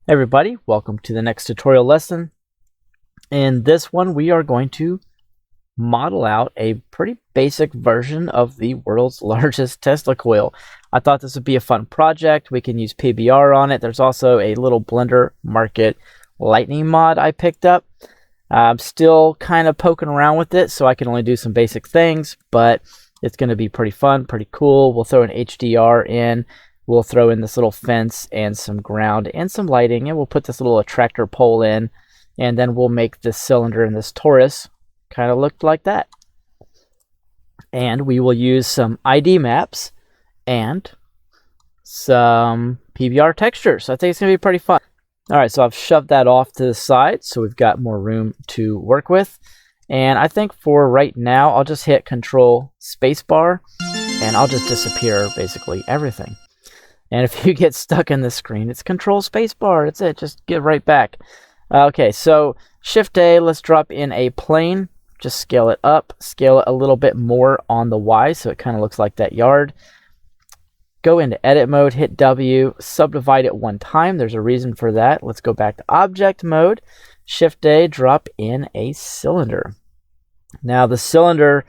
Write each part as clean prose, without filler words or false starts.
Hey everybody, welcome to the next tutorial lesson. In this one, we are going to model out a pretty basic version of the world's largest Tesla coil. I thought this would be a fun project. We can use PBR on it. There's also a little Blender Market lightning mod I picked up. I'm still kind of poking around with it, so I can only do some basic things, but it's going to be pretty fun, pretty cool. We'll throw an HDR in. We'll throw in this little fence and some ground and some lighting, and we'll put this little attractor pole in, and then we'll make this cylinder and this torus kind of look like that. And we will use some ID maps and some PBR textures. So I think it's going to be pretty fun. All right, so I've shoved that off to the side, so we've got more room to work with. And I think for right now, I'll just hit Control Spacebar, and I'll just disappear basically everything. And if you get stuck in the screen, it's Control Spacebar. That's it. Just get right back. Okay, so Shift A, let's drop in a plane. Just scale it up. Scale it a little bit more on the Y so it kind of looks like that yard. Go into Edit mode, hit W, subdivide it one time. There's a reason for that. Let's go back to Object mode. Shift A, drop in a cylinder. Now the cylinder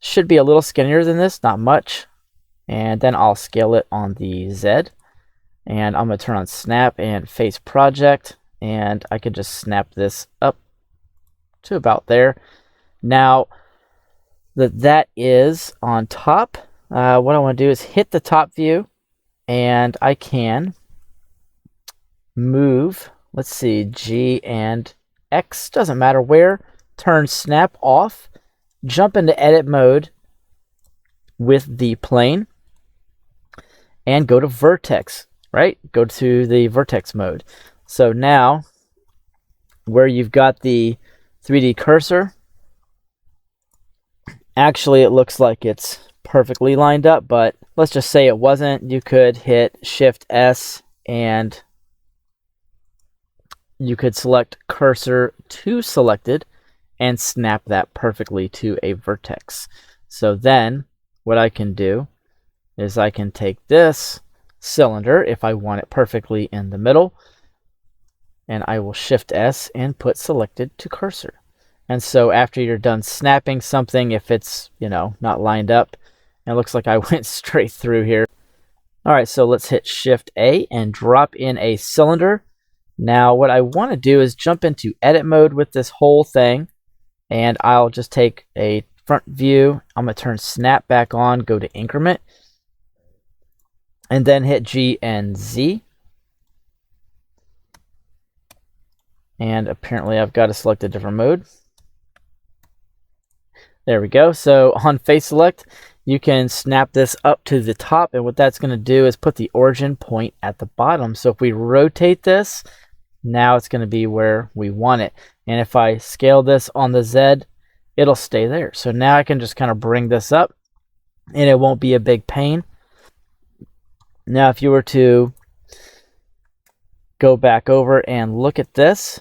should be a little skinnier than this, not much. And then I'll scale it on the Z, and I'm going to turn on snap and face project, and I can just snap this up to about there. Now that is on top, what I want to do is hit the top view, and I can move, let's see, G and X, doesn't matter where, turn snap off, jump into edit mode with the plane, and go to vertex, right? Go to the vertex mode. So now, where you've got the 3D cursor, actually it looks like it's perfectly lined up, but let's just say it wasn't. You could hit Shift S and you could select cursor to selected and snap that perfectly to a vertex. So then what I can do is I can take this cylinder, if I want it perfectly in the middle, and I will Shift S and put selected to cursor. And so after you're done snapping something, if it's, not lined up, it looks like I went straight through here. All right, so let's hit Shift A and drop in a cylinder. Now what I want to do is jump into edit mode with this whole thing, and I'll just take a front view. I'm going to turn snap back on, go to increment, and then hit G and Z. And apparently I've got to select a different mode. There we go. So on face select, you can snap this up to the top, and what that's going to do is put the origin point at the bottom. So if we rotate this, now it's going to be where we want it. And if I scale this on the Z, it'll stay there. So now I can just kind of bring this up, and it won't be a big pain. Now, if you were to go back over and look at this,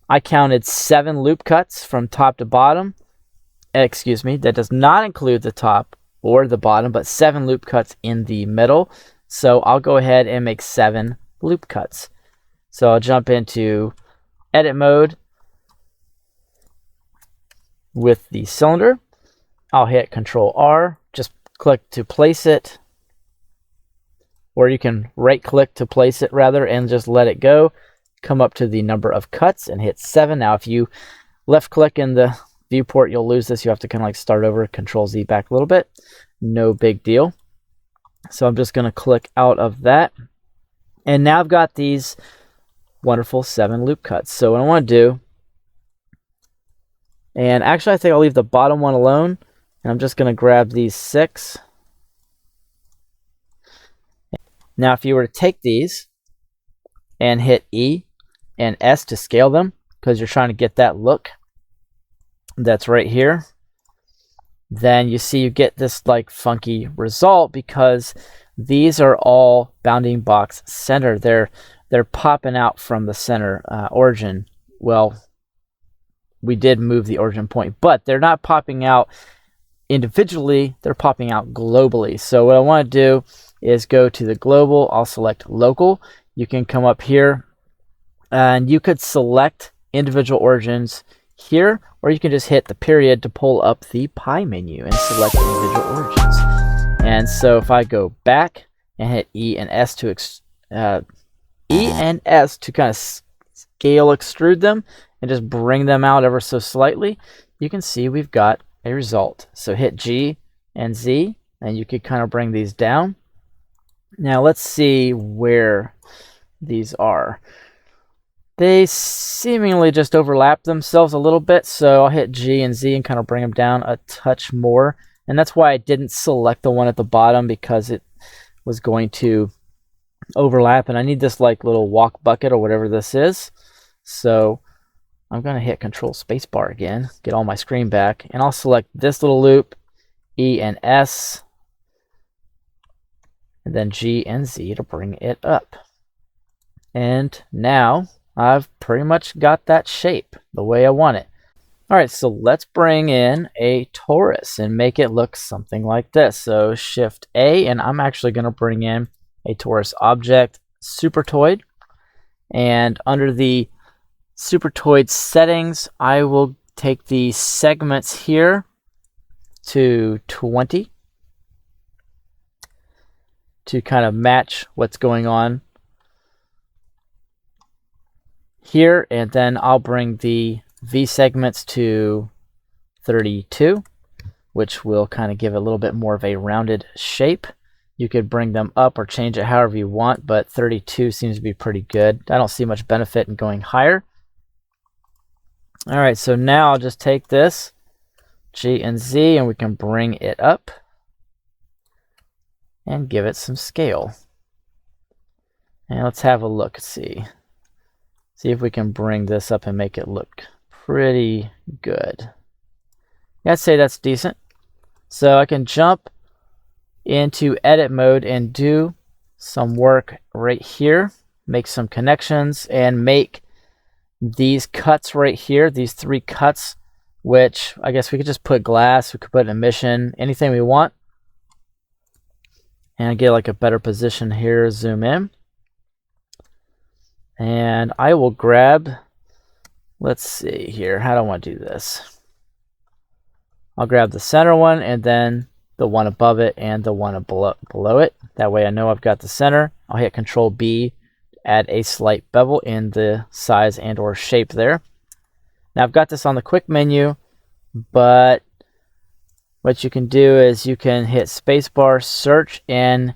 I counted 7 loop cuts from top to bottom. Excuse me, that does not include the top or the bottom, but 7 loop cuts in the middle. So I'll go ahead and make 7 loop cuts. So I'll jump into edit mode with the cylinder. I'll hit Control R, just click to place it. Or you can right click to place it rather and just let it go. Come up to the number of cuts and hit 7. Now if you left click in the viewport, you'll lose this. You have to kind of like start over, Control Z back a little bit. No big deal. So I'm just going to click out of that. And now I've got these wonderful 7 loop cuts. So what I want to do, and actually I think I'll leave the bottom one alone, and I'm just going to grab these 6. Now, if you were to take these and hit E and S to scale them, because you're trying to get that look that's right here, then you see you get this like funky result because these are all bounding box center. They're popping out from the center origin. Well, we did move the origin point, but they're not popping out individually, they're popping out globally. So what I want to do is go to the global. I'll select local. You can come up here And you could select individual origins here, or you can just hit the period to pull up the pie menu and select individual origins. And so if I go back and hit E and S to kind of scale extrude them and just bring them out ever so slightly, you can see we've got a result. So hit G and Z, and you could kind of bring these down. Now let's see where these are. They seemingly just overlap themselves a little bit, so I'll hit G and Z and kind of bring them down a touch more. And that's why I didn't select the one at the bottom, because it was going to overlap, and I need this like little walk bucket or whatever this is. So I'm going to hit Control Spacebar again, get all my screen back, and I'll select this little loop, E and S, and then G and Z to bring it up. And now I've pretty much got that shape the way I want it. All right, so let's bring in a torus and make it look something like this. So Shift A, and I'm actually going to bring in a torus object, Supertoid. And under the Supertoid settings, I will take the segments here to 20 to kind of match what's going on here, and then I'll bring the V segments to 32, which will kind of give a little bit more of a rounded shape. You could bring them up or change it however you want, but 32 seems to be pretty good. I don't see much benefit in going higher. All right, so now I'll just take this G and Z and we can bring it up and give it some scale. And let's have a look, see if we can bring this up and make it look pretty good. Yeah, I'd say that's decent. So I can jump into edit mode and do some work right here, make some connections, and make these cuts right here, these 3 cuts, which I guess we could just put glass, we could put emission, anything we want. And get like a better position here, zoom in. And I will grab, let's see here, how do I want to do this? I'll grab the center one and then the one above it and the one below it. That way I know I've got the center. I'll hit Control B, add a slight bevel in the size and or shape there. Now I've got this on the quick menu, but what you can do is you can hit spacebar, search, and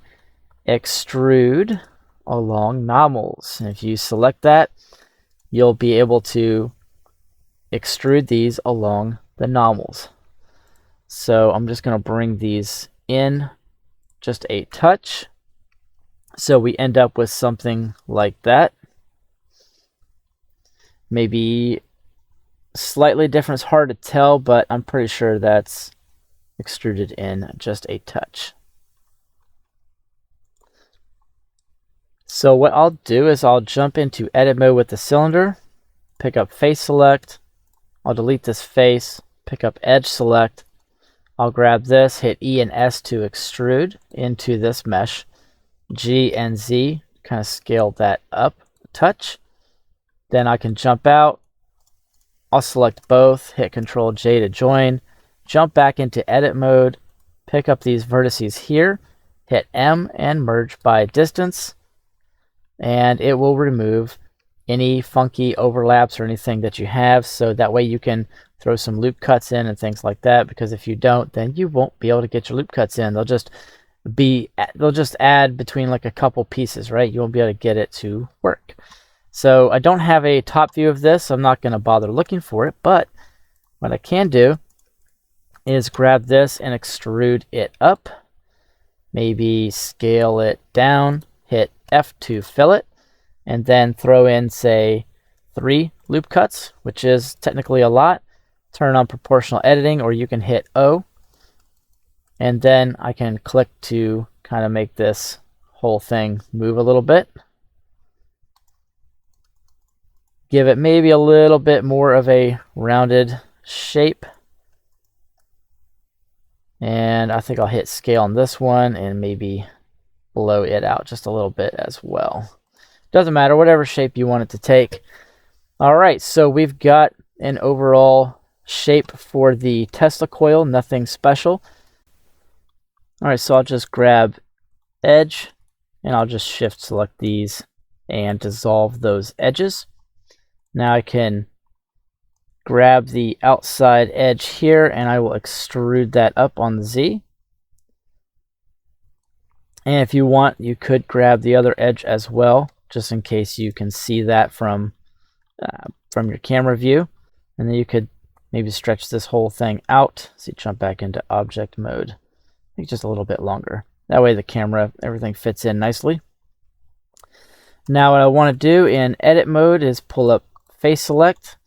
extrude along nozzles. And if you select that, you'll be able to extrude these along the nozzles. So I'm just going to bring these in just a touch. So we end up with something like that. Maybe slightly different, it's hard to tell, but I'm pretty sure that's extruded in just a touch. So what I'll do is I'll jump into edit mode with the cylinder, pick up face select, I'll delete this face, pick up edge select, I'll grab this, hit E and S to extrude into this mesh, G and Z, kind of scale that up a touch. Then I can jump out, I'll select both, hit Control J to join, jump back into edit mode, pick up these vertices here, hit M and merge by distance, and it will remove any funky overlaps or anything that you have, so that way you can throw some loop cuts in and things like that, because if you don't, then you won't be able to get your loop cuts in. They'll just add between like a couple pieces, right? You won't be able to get it to work. So I don't have a top view of this, so I'm not going to bother looking for it, but what I can do is grab this and extrude it up, maybe scale it down, hit F to fill it, and then throw in, say, 3 loop cuts, which is technically a lot. Turn on proportional editing, or you can hit O, and then I can click to kind of make this whole thing move a little bit. Give it maybe a little bit more of a rounded shape. And I think I'll hit scale on this one and maybe blow it out just a little bit as well. Doesn't matter, whatever shape you want it to take. All right, so we've got an overall shape for the Tesla coil, nothing special. All right, so I'll just grab edge, and I'll just shift select these and dissolve those edges. Now I can grab the outside edge here, and I will extrude that up on the Z. And if you want, you could grab the other edge as well, just in case you can see that from your camera view. And then you could maybe stretch this whole thing out. So you jump back into object mode. I think just a little bit longer. That way the camera, everything fits in nicely. Now what I want to do in edit mode is pull up face select,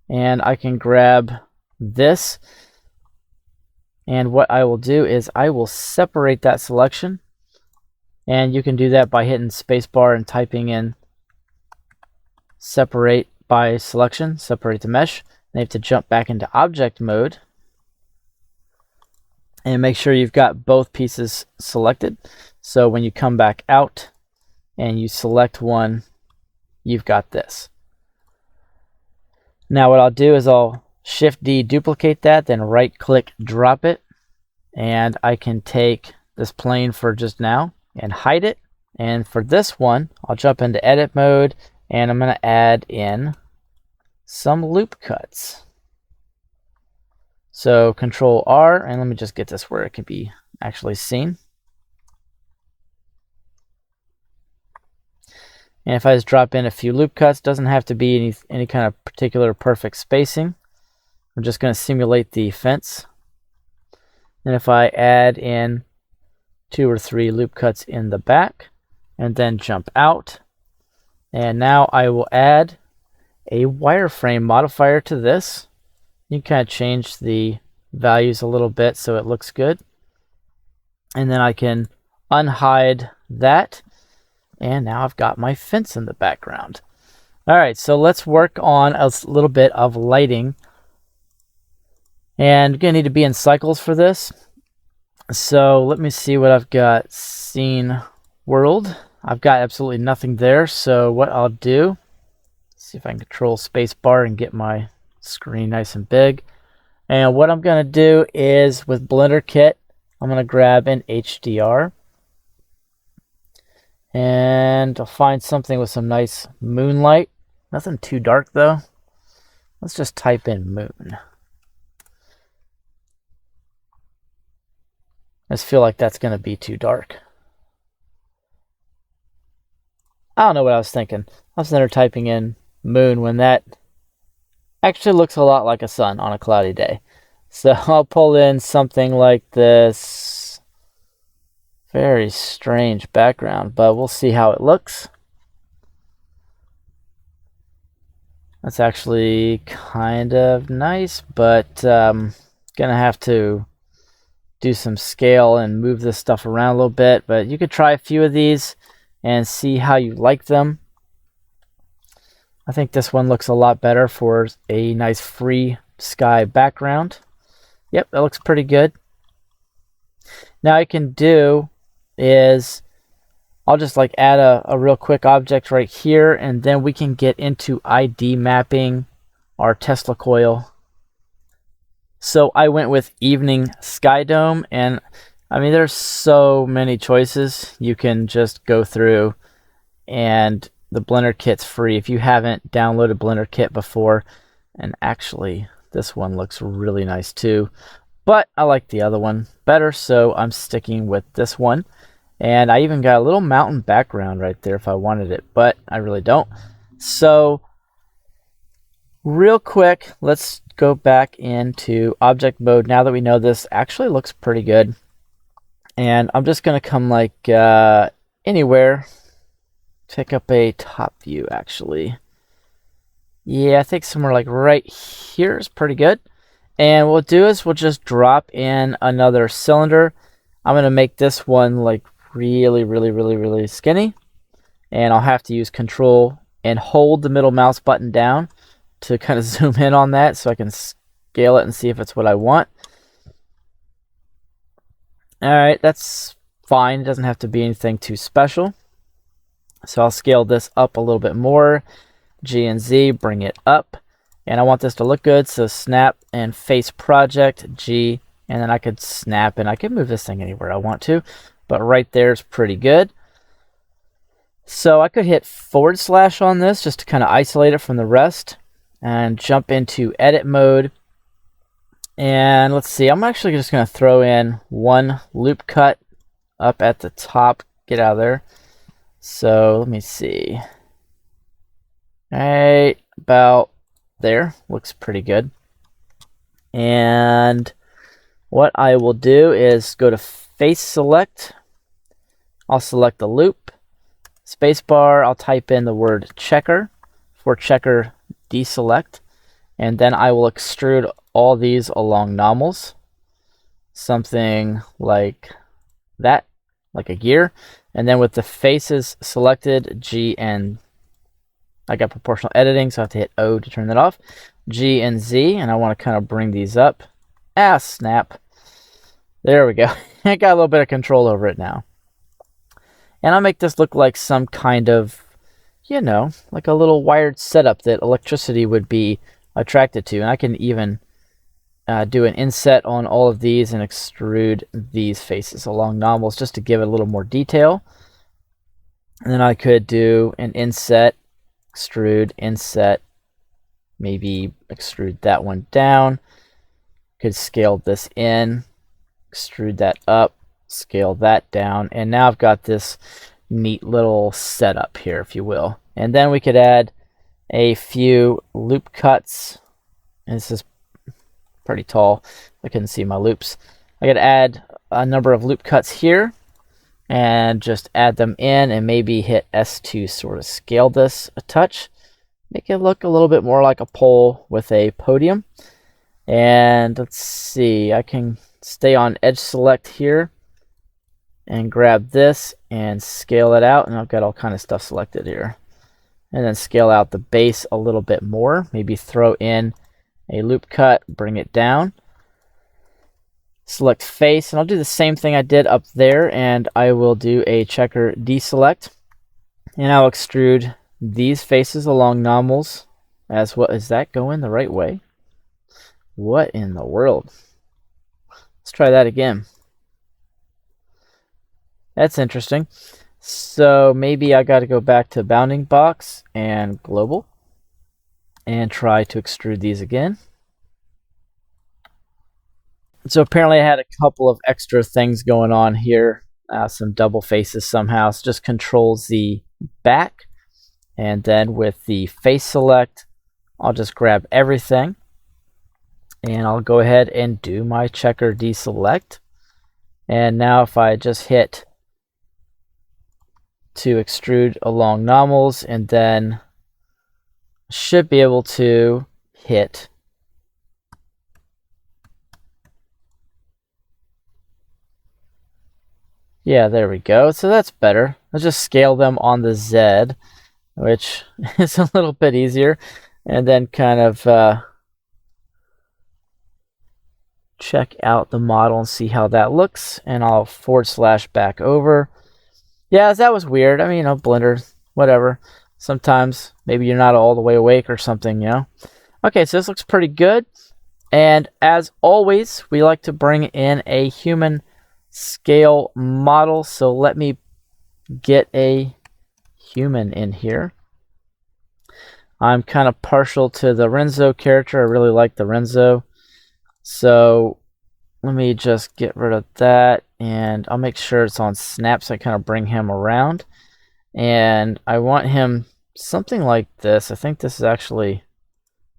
and I can grab this. And what I will do is I will separate that selection. And you can do that by hitting spacebar and typing in separate by selection, separate the mesh. Then you have to jump back into object mode and make sure you've got both pieces selected. So when you come back out and you select one, you've got this. Now what I'll do is I'll Shift D, duplicate that, then right click, drop it. And I can take this plane for just now and hide it. And for this one, I'll jump into edit mode, and I'm going to add in some loop cuts. So Control R, and let me just get this where it can be actually seen. And if I just drop in a few loop cuts, doesn't have to be any kind of particular perfect spacing. I'm just going to simulate the fence. And if I add in 2 or 3 loop cuts in the back, and then jump out, and now I will add a wireframe modifier to this. You can kind of change the values a little bit so it looks good. And then I can unhide that. And now I've got my fence in the background. All right, so let's work on a little bit of lighting. And you're going to need to be in cycles for this. So let me see what I've got. Scene world. I've got absolutely nothing there. So what I'll do, see if I can control space bar and get my screen nice and big. And what I'm going to do is with Blender Kit, I'm going to grab an HDR. And I'll find something with some nice moonlight. Nothing too dark though. Let's just type in moon. I just feel like that's going to be too dark. I don't know what I was thinking. I was there typing in moon when that actually looks a lot like a sun on a cloudy day. So I'll pull in something like this. Very strange background, but we'll see how it looks. That's actually kind of nice, but gonna have to do some scale and move this stuff around a little bit. But you could try a few of these and see how you like them. I think this one looks a lot better for a nice free sky background. Yep, that looks pretty good. Now I can do is I'll just like add a real quick object right here, and then we can get into ID mapping our Tesla coil. So I went with evening sky dome, and I mean there's so many choices you can just go through, and the Blender Kit's free if you haven't downloaded Blender Kit before. And actually this one looks really nice too, but I like the other one better, so I'm sticking with this one. And I even got a little mountain background right there if I wanted it, but I really don't. So real quick, let's go back into object mode now that we know this actually looks pretty good. And I'm just going to come like anywhere. Pick up a top view actually. Yeah, I think somewhere like right here is pretty good. And what we'll do is we'll just drop in another cylinder. I'm going to make this one like really skinny, and I'll have to use Control and hold the middle mouse button down to kind of zoom in on that so I can scale it and see if it's what I want. Alright, that's fine. It doesn't have to be anything too special. So I'll scale this up a little bit more. G and Z, bring it up. And I want this to look good, so snap and face project, G, and then I could snap and I could move this thing anywhere I want to, but right there is pretty good. So I could hit / on this just to kind of isolate it from the rest and jump into edit mode. And let's see, I'm actually just going to throw in one loop cut up at the top. Get out of there. So let me see. Right about there. Looks pretty good. And what I will do is go to face select. I'll select the loop. Spacebar, I'll type in the word checker. For checker, deselect. And then I will extrude all these along normals. Something like that, like a gear. And then with the faces selected, G and I got proportional editing, so I have to hit O to turn that off. G and Z, and I want to kind of bring these up. Snap. There we go. I got a little bit of control over it now. And I'll make this look like some kind of, you know, like a little wired setup that electricity would be attracted to. And I can even do an inset on all of these and extrude these faces along normals just to give it a little more detail. And then I could do an inset, extrude, inset, maybe extrude that one down. Could scale this in, extrude that up, scale that down, and now I've got this neat little setup here, if you will. And then we could add a few loop cuts. And this is pretty tall. I couldn't see my loops. I could add a number of loop cuts here and just add them in and maybe hit S to sort of scale this a touch. Make it look a little bit more like a pole with a podium. And let's see, I can stay on edge select here and grab this and scale it out, and I've got all kind of stuff selected here. And then scale out the base a little bit more, maybe throw in a loop cut, bring it down. Select face, and I'll do the same thing I did up there, and I will do a checker deselect. And I'll extrude these faces along normals as well. Is that going the right way? What in the world? Let's try that again. That's interesting. So maybe I got to go back to bounding box and global and try to extrude these again. So apparently I had a couple of extra things going on here. Some double faces somehow. So just control Z back. And then with the face select, I'll just grab everything. And I'll go ahead and do my checker deselect. And now if I just hit to extrude along normals, and then should be able to hit yeah, there we go. So that's better. I'll just scale them on the Z, which is a little bit easier, and then kind of check out the model and see how that looks. And I'll / back over. Yeah, that was weird. I mean, Blender, whatever. Sometimes maybe you're not all the way awake or something, you know. Okay, so this looks pretty good. And as always, we like to bring in a human scale model. So let me get a human in here. I'm kind of partial to the Renzo character. I really like the Renzo. So let me just get rid of that, and I'll make sure it's on snap so I kind of bring him around. And I want him something like this. I think this is actually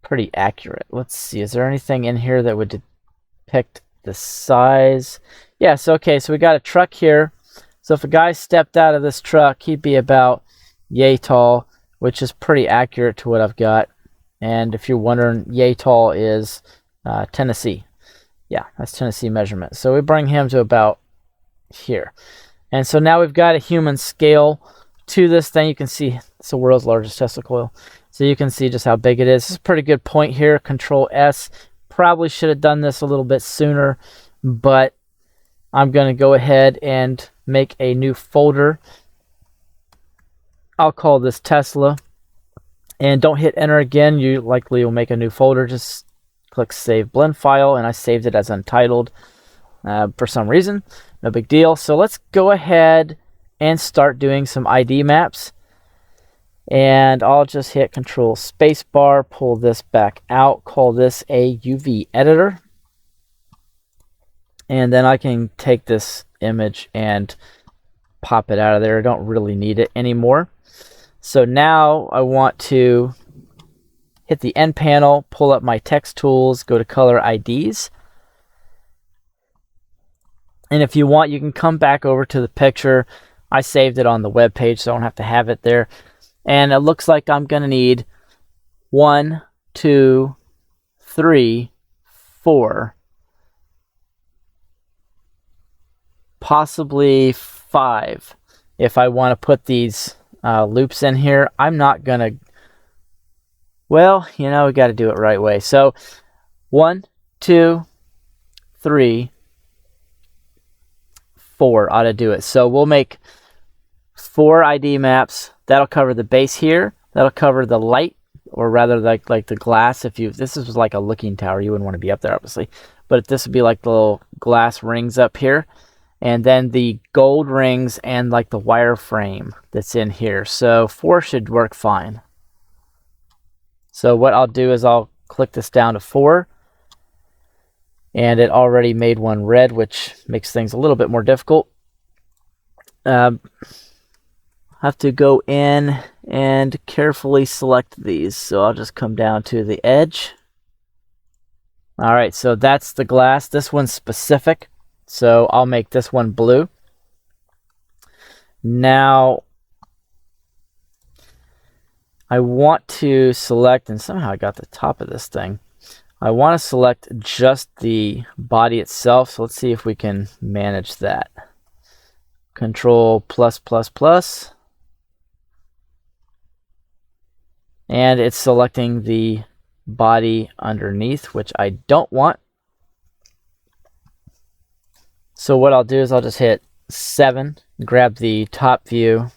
pretty accurate. Let's see, is there anything in here that would depict the size? Yes, okay, so we got a truck here. So if a guy stepped out of this truck, he'd be about yay tall, which is pretty accurate to what I've got. And if you're wondering, yay tall is Tennessee. Yeah, that's Tennessee measurement. So we bring him to about here. And so now we've got a human scale to this thing. You can see it's the world's largest Tesla coil. So you can see just how big it is. This is a pretty good point here. Control S. Probably should have done this a little bit sooner, but I'm going to go ahead and make a new folder. I'll call this Tesla. And don't hit enter again. You likely will make a new folder. Just click save blend file, and I saved it as untitled for some reason. No big deal. So let's go ahead and start doing some ID maps. And I'll just hit Control Spacebar, pull this back out, call this a UV editor. And then I can take this image and pop it out of there. I don't really need it anymore. So now I want to hit the end panel, pull up my text tools, go to color IDs. And if you want, you can come back over to the picture. I saved it on the web page, so I don't have to have it there. And it looks like I'm going to need 1, 2, 3, 4, possibly 5 if I want to put these loops in here. I'm not going to, well, you know, we got to do it right way. So 1, 2, 3, 4 ought to do it. So we'll make 4 ID maps. That'll cover the base here. That'll cover the light, or rather like the glass. If this was like a looking tower, you wouldn't want to be up there, obviously. But this would be like the little glass rings up here. And then the gold rings and like the wireframe that's in here. So 4 should work fine. So what I'll do is I'll click this down to 4. And it already made one red, which makes things a little bit more difficult. Have to go in and carefully select these. So I'll just come down to the edge. All right, so that's the glass. This one's specific. So I'll make this one blue. Now I want to select, and somehow I got the top of this thing. I want to select just the body itself. So let's see if we can manage that. Control +++. And it's selecting the body underneath, which I don't want. So what I'll do is I'll just hit 7, grab the top view.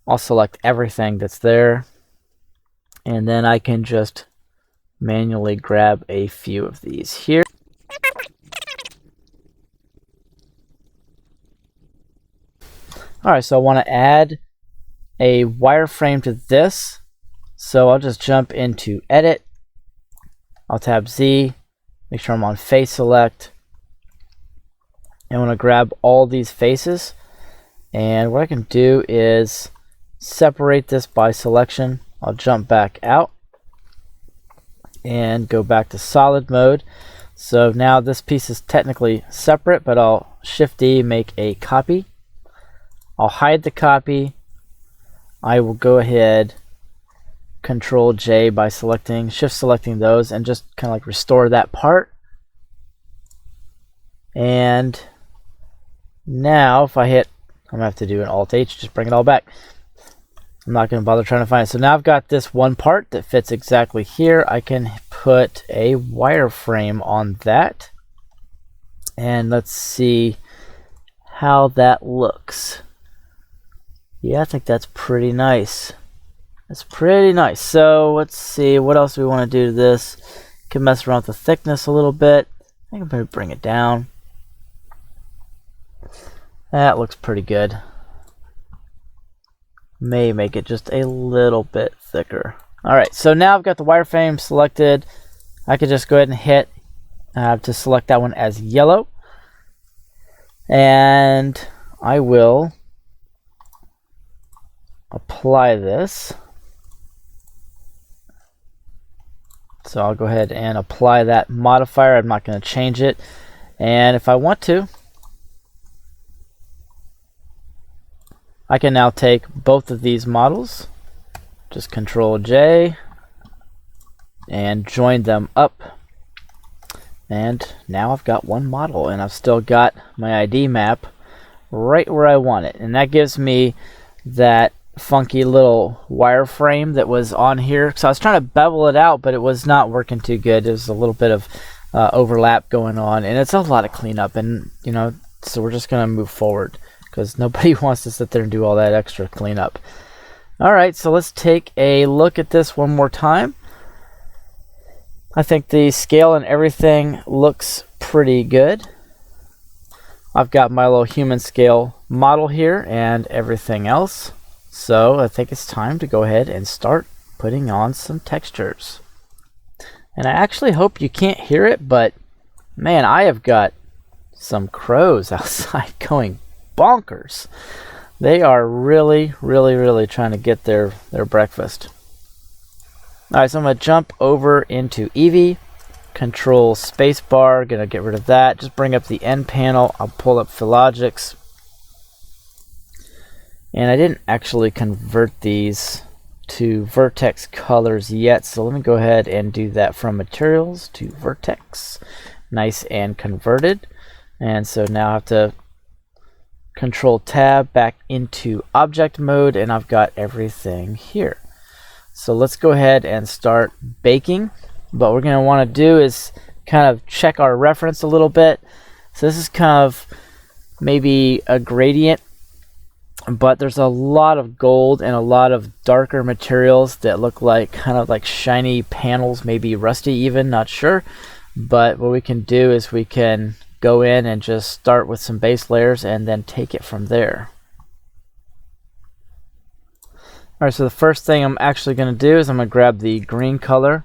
I'll select everything that's there. And then I can just manually grab a few of these here. Alright, so I want to add a wireframe to this. So I'll just jump into Edit. I'll tab Z, make sure I'm on Face Select. I want to grab all these faces. And what I can do is separate this by selection. I'll jump back out and go back to solid mode. So now this piece is technically separate, but I'll Shift D, make a copy. I'll hide the copy. I will go ahead, Control J by selecting, Shift selecting those, and just kind of like restore that part. And now if I hit, I'm gonna have to do an Alt H, just bring it all back. I'm not gonna bother trying to find it. So now I've got this one part that fits exactly here. I can put a wireframe on that. And let's see how that looks. Yeah, I think that's pretty nice. That's pretty nice. So let's see, what else do we want to do to this? Can mess around with the thickness a little bit. I think I'm going to bring it down. That looks pretty good. May make it just a little bit thicker. Alright, so now I've got the wireframe selected. I could just go ahead and hit to select that one as yellow. And I will apply this. So I'll go ahead and apply that modifier. I'm not going to change it. And if I want to, I can now take both of these models, just Control J, and join them up. And now I've got one model, and I've still got my ID map right where I want it. And that gives me that funky little wireframe that was on here. So I was trying to bevel it out, but it was not working too good. There's a little bit of overlap going on, and it's a lot of cleanup. And you know, so we're just gonna move forward. because nobody wants to sit there and do all that extra cleanup. Alright, so let's take a look at this one more time. I think the scale and everything looks pretty good. I've got my little human scale model here and everything else. So I think it's time to go ahead and start putting on some textures. And I actually hope you can't hear it, but man, I have got some crows outside going bonkers. They are really trying to get their breakfast. Alright, so I'm going to jump over into Eevee, control spacebar, going to get rid of that, just bring up the end panel, I'll pull up Philogix. And I didn't actually convert these to vertex colors yet, so let me go ahead and do that from materials to vertex. Nice and converted. And so now I have to control tab back into object mode, and I've got everything here. So let's go ahead and start baking. What we're going to want to do is kind of check our reference a little bit. So this is kind of maybe a gradient, but there's a lot of gold and a lot of darker materials that look like kind of like shiny panels, maybe rusty even, not sure. But what we can do is we can go in and just start with some base layers and then take it from there. Alright, so the first thing I'm actually going to do is I'm going to grab the green color.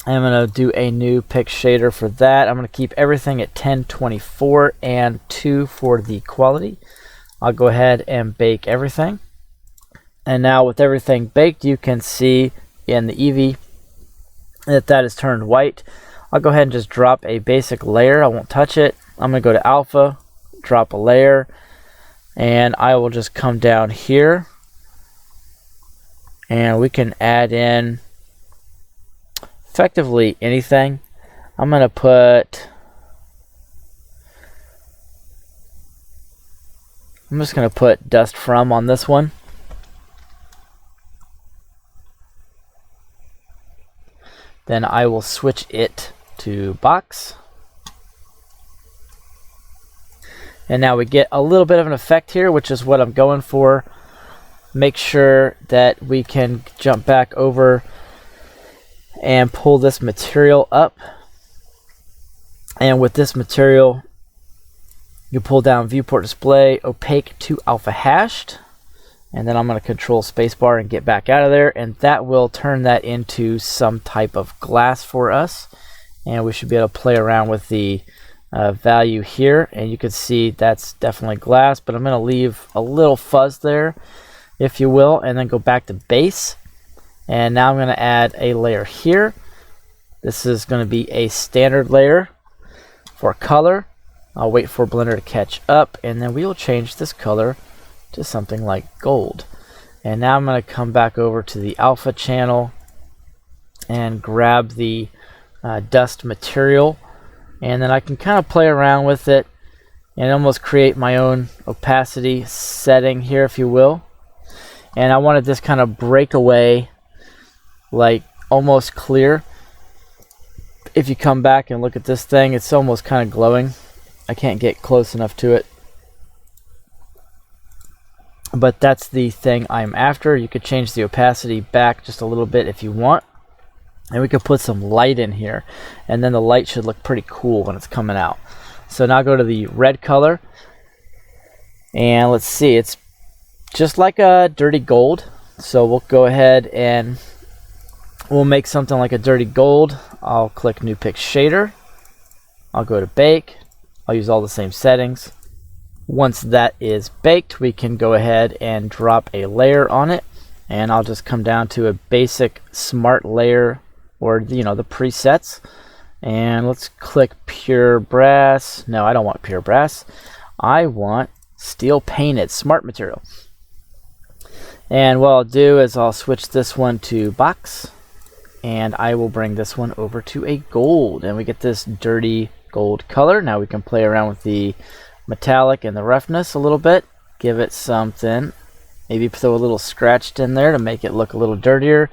I'm going to do a new pick shader for that. I'm going to keep everything at 1024 and 2 for the quality. I'll go ahead and bake everything. And now with everything baked, you can see in the Eevee that is turned white. I'll go ahead and just drop a basic layer. I won't touch it. I'm going to go to alpha, drop a layer, and I will just come down here. And we can add in effectively anything. I'm going to put, I'm just going to put dust from on this one. Then I will switch it to box. And now we get a little bit of an effect here, which is what I'm going for. Make sure that we can jump back over and pull this material up. And with this material, you pull down viewport display, opaque to alpha hashed. And then I'm going to control spacebar and get back out of there. And that will turn that into some type of glass for us. And we should be able to play around with the value here. And you can see that's definitely glass, but I'm going to leave a little fuzz there, if you will, and then go back to base. And now I'm going to add a layer here. This is going to be a standard layer for color. I'll wait for Blender to catch up, and then we will change this color to something like gold. And now I'm going to come back over to the alpha channel and grab the dust material, and then I can kind of play around with it and almost create my own opacity setting here, if you will. And I wanted this kind of breakaway, like almost clear. If you come back and look at this thing, it's almost kind of glowing. I can't get close enough to it, but that's the thing I'm after. You could change the opacity back just a little bit if you want, and we could put some light in here, and then the light should look pretty cool when it's coming out. So now go to the red color, and let's see, it's just like a dirty gold. So we'll go ahead and we'll make something like a dirty gold. I'll click new pick shader. I'll go to bake. I'll use all the same settings. Once that is baked, we can go ahead and drop a layer on it. And I'll just come down to a basic smart layer, or the presets. And let's click pure brass. No, I don't want pure brass. I want steel painted smart material. And what I'll do is I'll switch this one to box, and I will bring this one over to a gold, and we get this dirty gold color. Now we can play around with the metallic and the roughness a little bit, give it something, maybe throw a little scratched in there to make it look a little dirtier.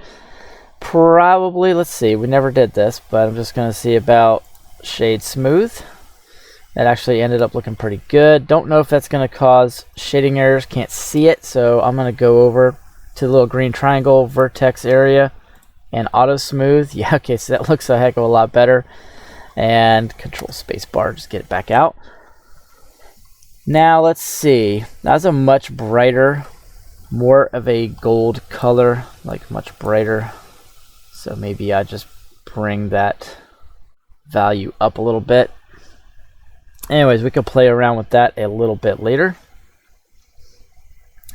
Probably, let's see, we never did this, but I'm just going to see about shade smooth. That actually ended up looking pretty good. Don't know if that's going to cause shading errors. Can't see it, so I'm going to go over to the little green triangle vertex area and auto smooth. Yeah, okay, so that looks a heck of a lot better. And control space bar, just get it back out. Now let's see. That's a much brighter, more of a gold color, like much brighter. So maybe I just bring that value up a little bit. Anyways, we can play around with that a little bit later.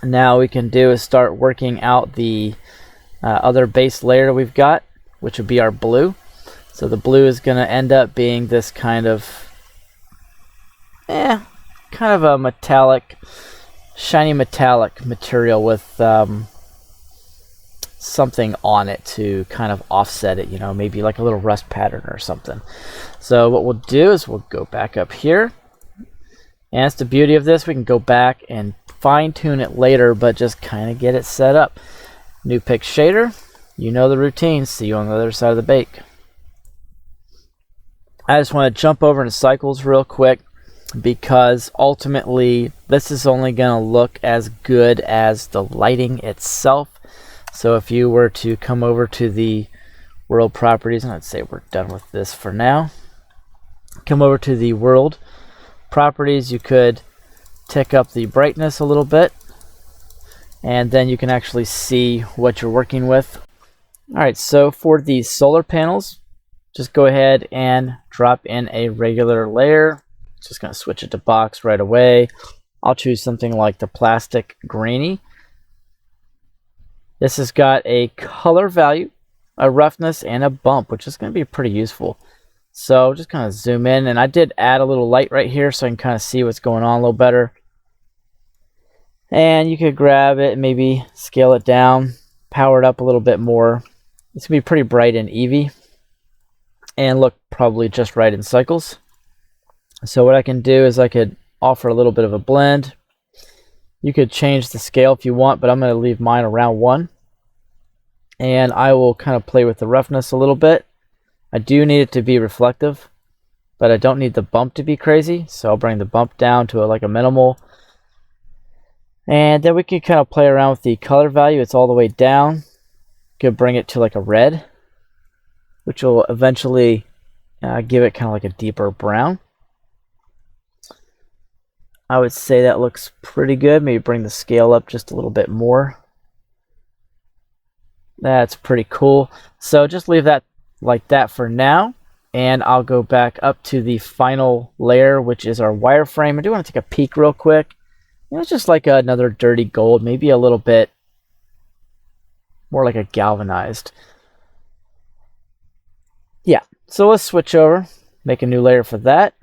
Now we can do is start working out the other base layer we've got, which would be our blue. So the blue is going to end up being this kind of a metallic, shiny metallic material with something on it to kind of offset it, you know, maybe like a little rust pattern or something. So what we'll do is we'll go back up here, and that's the beauty of this. We can go back and fine-tune it later, but just kind of get it set up. New pick shader, you know the routine. See you on the other side of the bake. I just want to jump over into cycles real quick, because ultimately this is only going to look as good as the lighting itself. So if you were to come over to the world properties, and I'd say we're done with this for now, come over to the world properties, you could tick up the brightness a little bit, and then you can actually see what you're working with. Alright, so for the solar panels, just go ahead and drop in a regular layer. Just going to switch it to box right away. I'll choose something like the plastic grainy. This has got a color value, a roughness, and a bump, which is going to be pretty useful. So just kind of zoom in, and I did add a little light right here so I can kind of see what's going on a little better. And you could grab it and maybe scale it down, power it up a little bit more. It's going to be pretty bright and Eevee, and look probably just right in cycles. So what I can do is I could offer a little bit of a blend. You could change the scale if you want, but I'm going to leave mine around 1. And I will kind of play with the roughness a little bit. I do need it to be reflective, but I don't need the bump to be crazy. So I'll bring the bump down to like a minimal. And then we can kind of play around with the color value. It's all the way down. Could bring it to like a red, which will eventually give it kind of like a deeper brown. I would say that looks pretty good. Maybe bring the scale up just a little bit more. That's pretty cool. So just leave that like that for now, and I'll go back up to the final layer, which is our wireframe. I do want to take a peek real quick. It's just like another dirty gold, maybe a little bit more like a galvanized. Yeah, so let's switch over, make a new layer for that.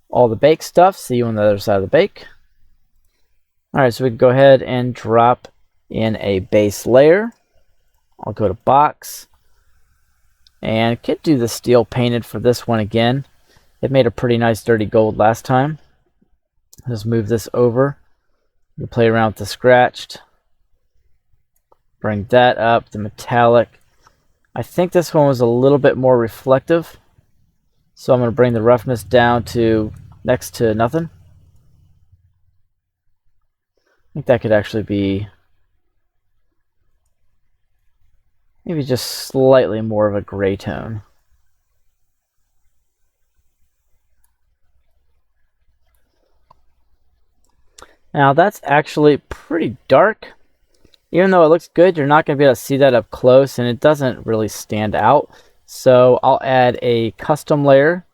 All the bake stuff. See you on the other side of the bake. Alright, so we can go ahead and drop in a base layer. I'll go to box. And could do the steel painted for this one again. It made a pretty nice dirty gold last time. Just move this over. You play around with the scratched. Bring that up, the metallic. I think this one was a little bit more reflective. So I'm going to bring the roughness down to next to nothing. I think that could actually be maybe just slightly more of a gray tone. Now that's actually pretty dark. Even though it looks good, you're not going to be able to see that up close, and it doesn't really stand out. So I'll add a custom layer.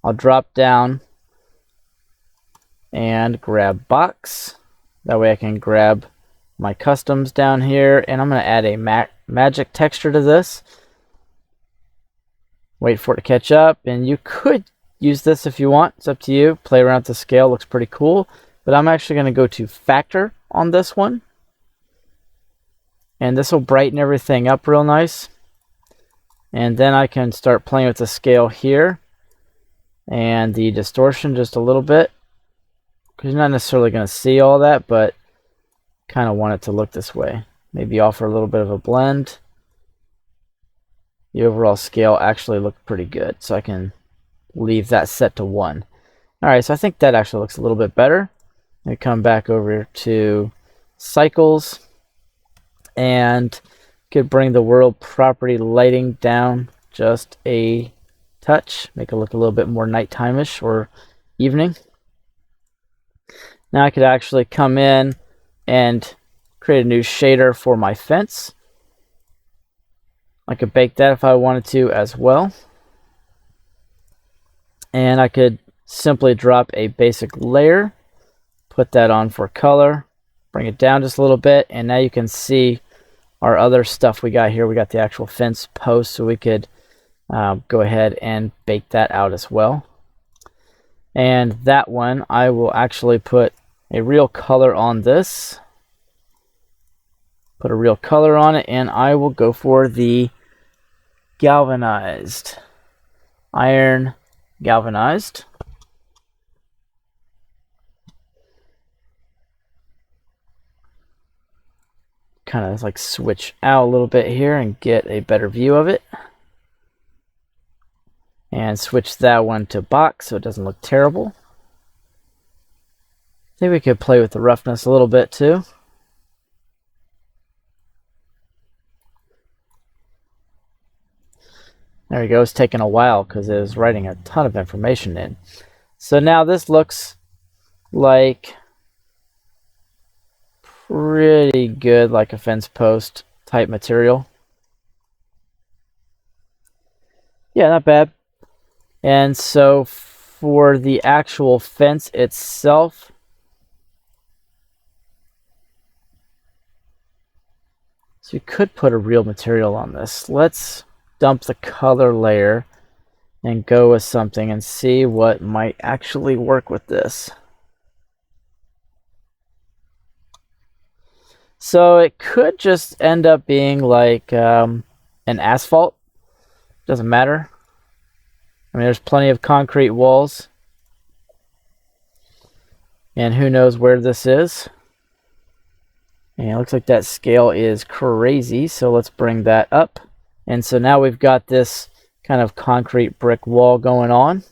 I'll drop down and grab box. That way I can grab my customs down here, and I'm going to add a magic texture to this. Wait for it to catch up, and you could use this if you want. It's up to you. Play around with the scale, looks pretty cool. But I'm actually going to go to factor on this one. And this will brighten everything up real nice. And then I can start playing with the scale here. And the distortion just a little bit. Because you're not necessarily going to see all that, but kind of want it to look this way. Maybe offer a little bit of a blend. The overall scale actually looked pretty good. So I can leave that set to 1. Alright, so I think that actually looks a little bit better. I come back over to cycles and could bring the world property lighting down just a touch, make it look a little bit more nighttime-ish or evening. Now I could actually come in and create a new shader for my fence. I could bake that if I wanted to as well. And I could simply drop a basic layer, put that on for color, bring it down just a little bit, and now you can see our other stuff we got here. We got the actual fence post, so we could go ahead and bake that out as well. And that one, I will actually put a real color on this. Put a real color on it, and I will go for the galvanized, iron galvanized. Kind of like switch out a little bit here and get a better view of it. And switch that one to box so it doesn't look terrible. I think we could play with the roughness a little bit too. There we go. It's taking a while because it was writing a ton of information in. So now this looks like pretty good, like a fence post type material. Yeah, not bad. And so for the actual fence itself, so you could put a real material on this. Let's dump the color layer and go with something and see what might actually work with this. So it could just end up being like an asphalt. Doesn't matter. I mean, there's plenty of concrete walls. And who knows where this is. And it looks like that scale is crazy. So let's bring that up. And so now we've got this kind of concrete brick wall going on.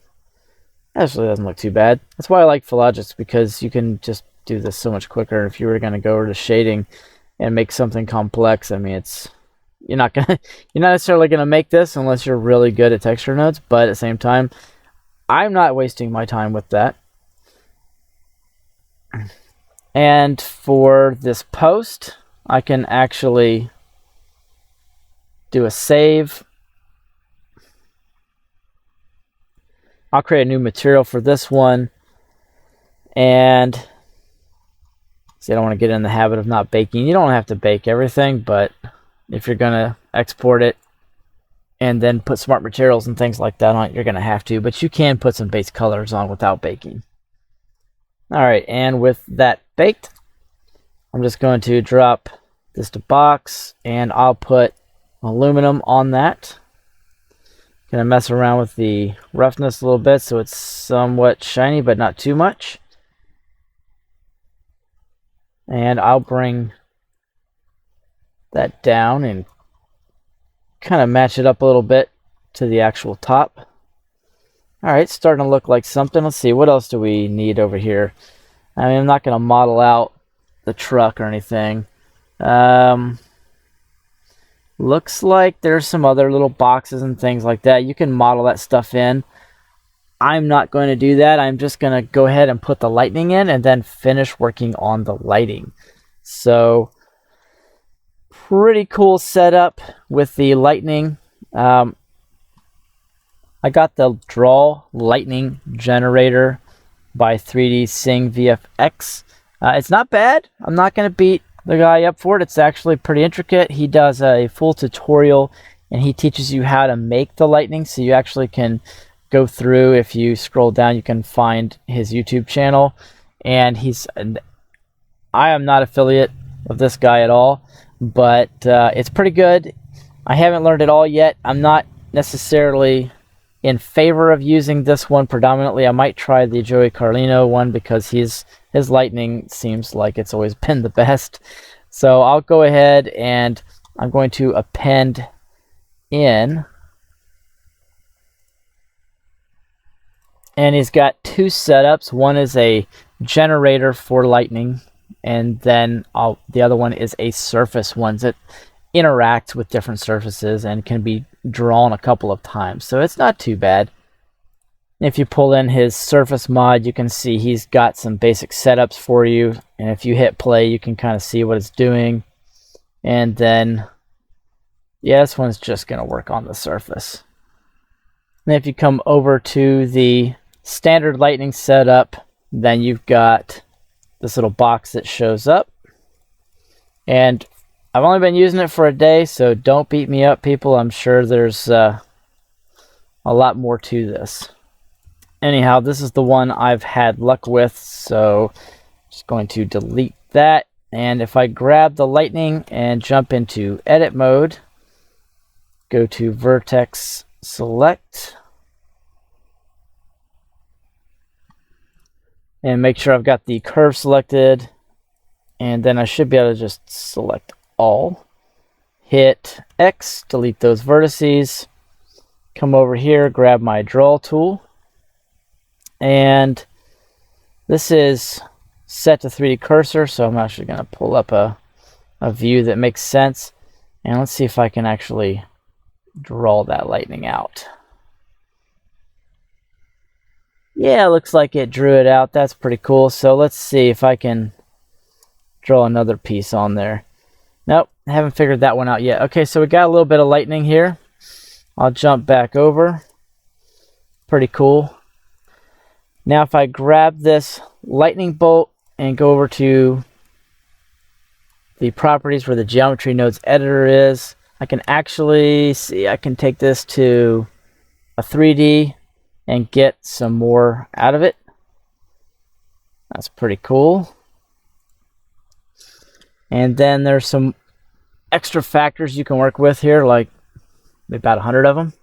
Actually doesn't look too bad. That's why I like Philogix, because you can just do this so much quicker. If you were going to go over to shading and make something complex, I mean, you're not necessarily gonna make this unless you're really good at texture nodes, but at the same time, I'm not wasting my time with that. And for this post, I can actually do a save. I'll create a new material for this one, and see, I don't want to get in the habit of not baking. You don't have to bake everything, but if you're going to export it and then put smart materials and things like that on it, you're going to have to. But you can put some base colors on without baking. All right, and with that baked, I'm just going to drop this to box, and I'll put aluminum on that. Going to mess around with the roughness a little bit so it's somewhat shiny, but not too much. And I'll bring that down and kind of match it up a little bit to the actual top. All right, starting to look like something. Let's see, what else do we need over here? I mean, I'm not going to model out the truck or anything. Looks like there's some other little boxes and things like that. You can model that stuff in. I'm not going to do that. I'm just going to go ahead and put the lightning in and then finish working on the lighting. So pretty cool setup with the lightning. I got the Draw Lightning Generator by 3D Sing VFX. It's not bad. I'm not going to beat the guy up for it. It's actually pretty intricate. He does a full tutorial and he teaches you how to make the lightning, so you actually can go through. If you scroll down, you can find his YouTube channel, and I am not affiliate of this guy at all, but it's pretty good. I haven't learned it all yet. I'm not necessarily in favor of using this one predominantly. I might try the Joey Carlino one because his lightning seems like it's always been the best. So I'll go ahead and I'm going to append in And he's got two setups. One is a generator for lightning, and then the other one is a surface one that interacts with different surfaces and can be drawn a couple of times. So it's not too bad. If you pull in his surface mod, you can see he's got some basic setups for you. And if you hit play, you can kind of see what it's doing. And then, yeah, this one's just going to work on the surface. And if you come over to the standard lightning setup, then you've got this little box that shows up. And I've only been using it for a day, so don't beat me up, people. I'm sure there's a lot more to this. Anyhow, this is the one I've had luck with, so just going to delete that. And if I grab the lightning and jump into edit mode, go to vertex select, and make sure I've got the curve selected, and then I should be able to just select all. Hit X, delete those vertices, come over here, grab my draw tool, and this is set to 3D cursor, so I'm actually going to pull up a view that makes sense, and let's see if I can actually draw that lightning out. Yeah, it looks like it drew it out. That's pretty cool. So let's see if I can draw another piece on there. Nope, I haven't figured that one out yet. Okay, so we got a little bit of lightning here. I'll jump back over. Pretty cool. Now if I grab this lightning bolt and go over to the properties where the geometry nodes editor is, I can actually see, I can take this to a 3D and get some more out of it. That's pretty cool. And then there's some extra factors you can work with here, like about 100 of them.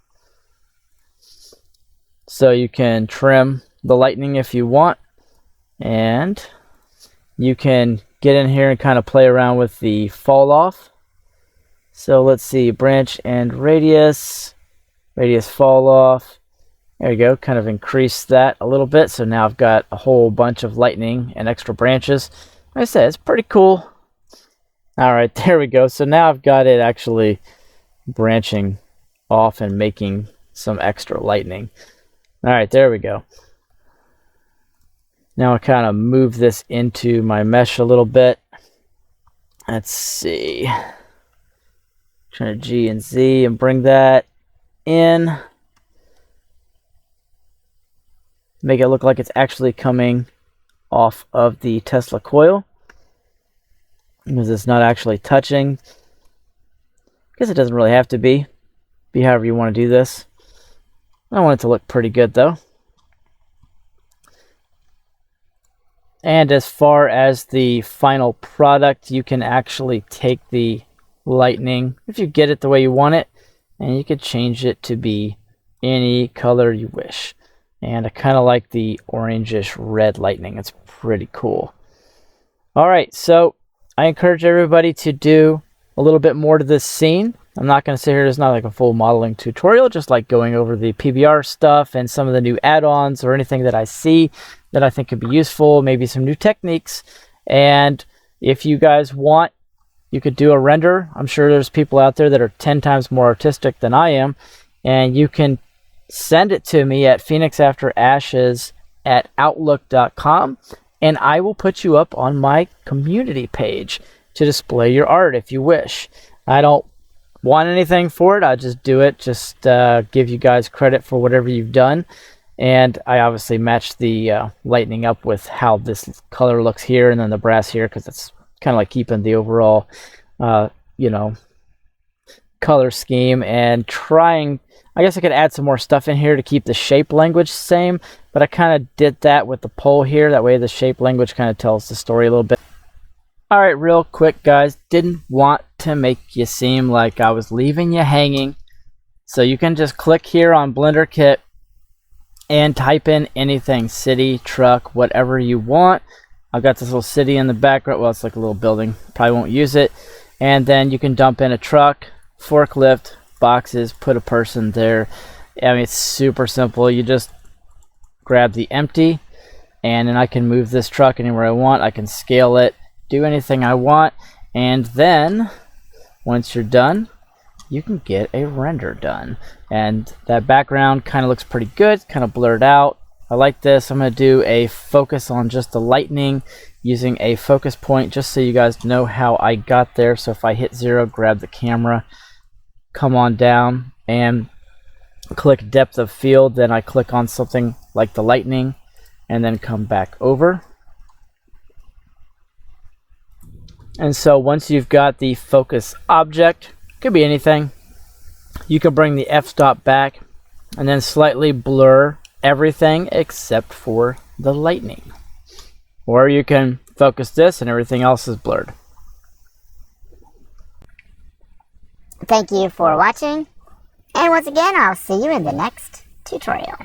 So you can trim the lightning if you want, and you can get in here and kind of play around with the fall off. So let's see, branch and radius fall off. There you go, kind of increase that a little bit. So now I've got a whole bunch of lightning and extra branches. Like I said, it's pretty cool. All right, there we go. So now I've got it actually branching off and making some extra lightning. All right, there we go. Now I kind of move this into my mesh a little bit. Let's see. Try to G and Z and bring that in. Make it look like it's actually coming off of the Tesla coil, because it's not actually touching. I guess it doesn't really have to be. Be however you want to do this. I want it to look pretty good though. And as far as the final product, you can actually take the lightning, if you get it the way you want it, and you can change it to be any color you wish. And I kind of like the orangish red lightning. It's pretty cool. All right, so I encourage everybody to do a little bit more to this scene. I'm not going to sit here, it's not like a full modeling tutorial, just like going over the PBR stuff and some of the new add-ons or anything that I see that I think could be useful, maybe some new techniques. And if you guys want, you could do a render. I'm sure there's people out there that are 10 times more artistic than I am, and you can send it to me at phoenixafterashes@outlook.com, and I will put you up on my community page to display your art if you wish. I don't want anything for it. I just do it, just give you guys credit for whatever you've done. And I obviously match the lightning up with how this color looks here, and then the brass here, because it's kind of like keeping the overall, you know, color scheme, and trying. I guess I could add some more stuff in here to keep the shape language same, but I kind of did that with the pole here. That way the shape language kind of tells the story a little bit. All right, real quick, guys. Didn't want to make you seem like I was leaving you hanging. So you can just click here on Blender Kit and type in anything, city, truck, whatever you want. I've got this little city in the background. Well, it's like a little building. Probably won't use it. And then you can dump in a truck, forklift, boxes, put a person there. I mean, it's super simple. You just grab the empty, and then I can move this truck anywhere I want. I can scale it, do anything I want, and then once you're done, you can get a render done. And that background kind of looks pretty good, kind of blurred out. I like this. I'm going to do a focus on just the lightning using a focus point, just so you guys know how I got there. So if I hit 0, grab the camera, come on down and click depth of field, then I click on something like the lightning and then come back over. And so once you've got the focus object, could be anything, you can bring the f-stop back and then slightly blur everything except for the lightning. Or you can focus this and everything else is blurred. Thank you for watching, and once again, I'll see you in the next tutorial.